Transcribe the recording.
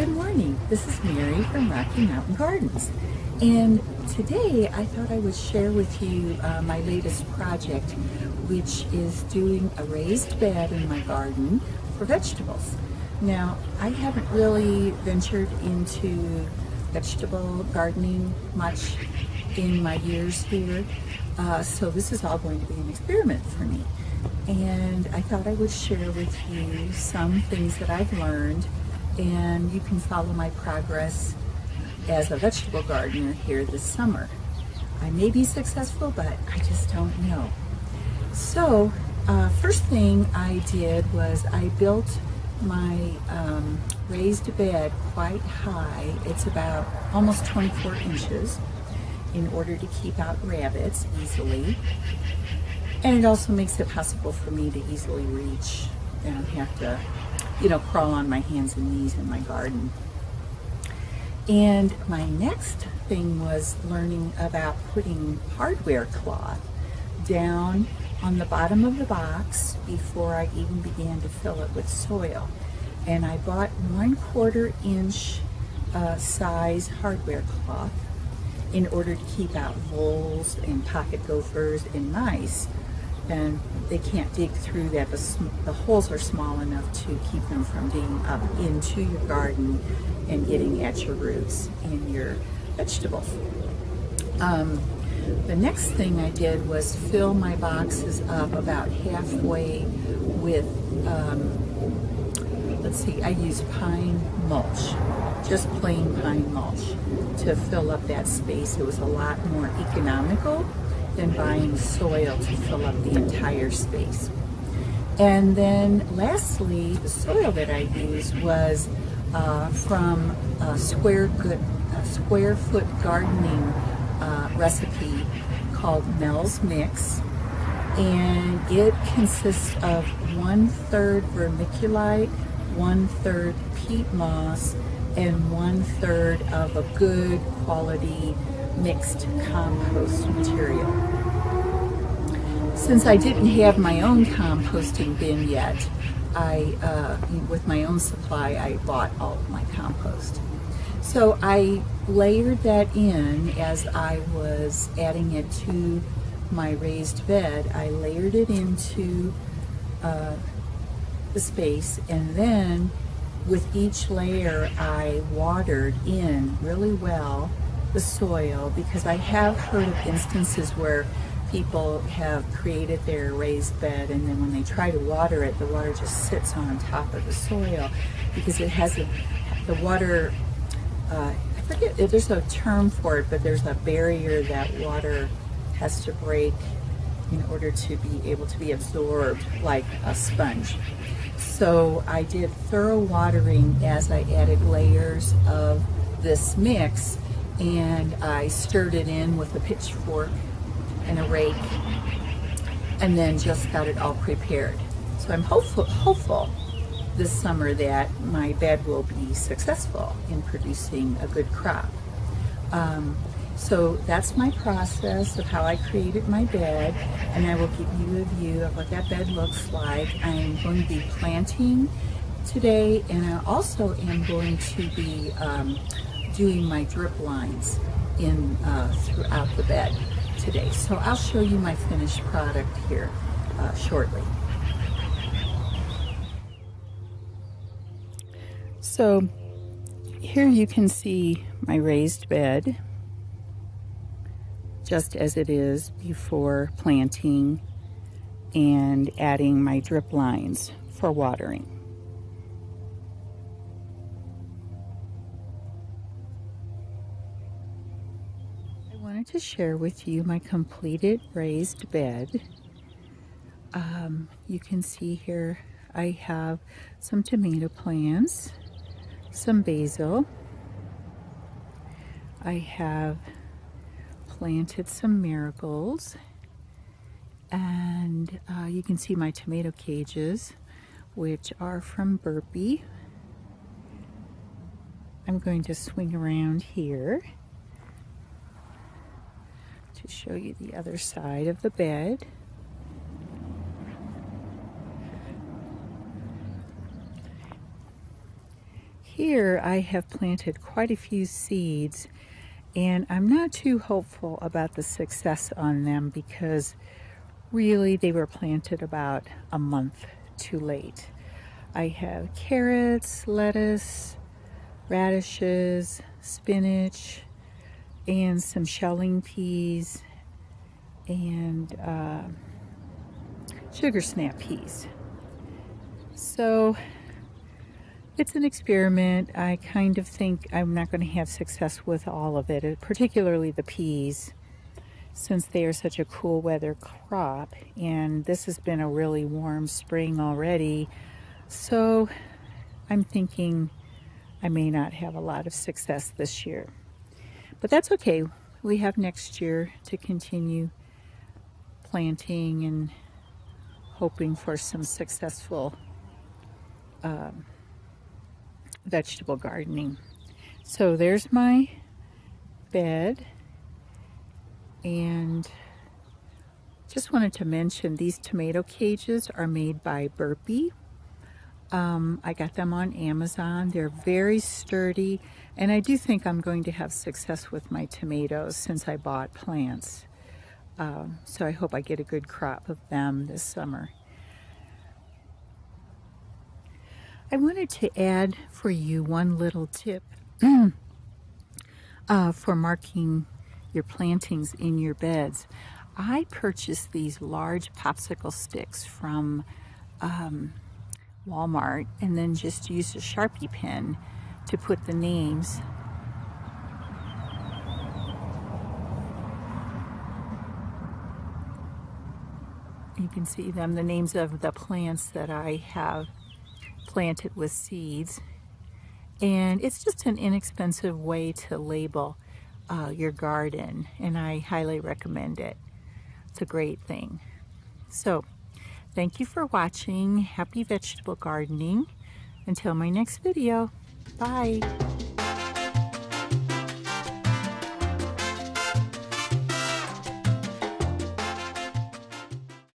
Good morning. This is Mary from Rocky Mountain Gardens. And today I thought I would share with you my latest project, which is doing a raised bed in my garden for vegetables. Now, I haven't really ventured into vegetable gardening much in my years here, so this is all going to be an experiment for me. And I thought I would share with you some things that I've learned, and you can follow my progress as a vegetable gardener here this summer. I may be successful, but I just don't know. So, first thing I did was I built my raised bed quite high. It's about almost 24 inches in order to keep out rabbits easily. And it also makes it possible for me to easily reach and have to, crawl on my hands and knees in my garden. And my next thing was learning about putting hardware cloth down on the bottom of the box before I even began to fill it with soil. And I bought 1/4 inch size hardware cloth in order to keep out voles and pocket gophers and mice. And they can't dig through that. The holes are small enough to keep them from digging up into your garden and getting at your roots and your vegetables. The next thing I did was fill my boxes up about halfway with, I used pine mulch, just plain pine mulch to fill up that space. It was a lot more economical than buying soil to fill up the entire space. And then lastly, the soil that I used was from a square foot gardening recipe called Mel's Mix, and it consists of 1/3 vermiculite, 1/3 peat moss, and 1/3 of a good quality mixed compost material. Since I didn't have my own composting bin yet, with my own supply, I bought all of my compost. So I layered that in as I was adding it to my raised bed. I layered it into the space, and then with each layer I watered in really well the soil, because I have heard of instances where people have created their raised bed and then when they try to water it, the water just sits on top of the soil because it has the water, I forget, there's a term for it, but there's a barrier that water has to break in order to be able to be absorbed like a sponge. So I did thorough watering as I added layers of this mix, and I stirred it in with a pitchfork and a rake, and then just got it all prepared. So I'm hopeful this summer that my bed will be successful in producing a good crop. So that's my process of how I created my bed, and I will give you a view of what that bed looks like. I'm going to be planting today, and I also am going to be doing my drip lines in throughout the bed today. So I'll show you my finished product here shortly. So here you can see my raised bed just as it is before planting and adding my drip lines for watering. I wanted to share with you my completed raised bed. You can see here I have some tomato plants, some basil. I have planted some marigolds, and you can see my tomato cages, which are from Burpee. I'm going to swing around here to show you the other side of the bed. here I have planted quite a few seeds, and I'm not too hopeful about the success on them because really they were planted about a month too late. I have carrots, lettuce, radishes, spinach, and some shelling peas, and sugar snap peas. So it's an experiment. I kind of think I'm not going to have success with all of it, particularly the peas, since they are such a cool weather crop, and this has been a really warm spring already. So I'm thinking I may not have a lot of success this year. But that's okay. We have next year to continue planting and hoping for some successful vegetable gardening. So there's my bed, and just wanted to mention these tomato cages are made by Burpee. I got them on Amazon. They're very sturdy, and I do think I'm going to have success with my tomatoes since I bought plants. So I hope I get a good crop of them this summer. I wanted to add for you one little tip for marking your plantings in your beds. I purchased these large popsicle sticks from Walmart, and then just used a Sharpie pen to put the names you can see them, the names of the plants that I have planted with seeds. And it's just an inexpensive way to label your garden, and I highly recommend it. It's a great thing. So thank you for watching. Happy vegetable gardening. Until my next video. Bye.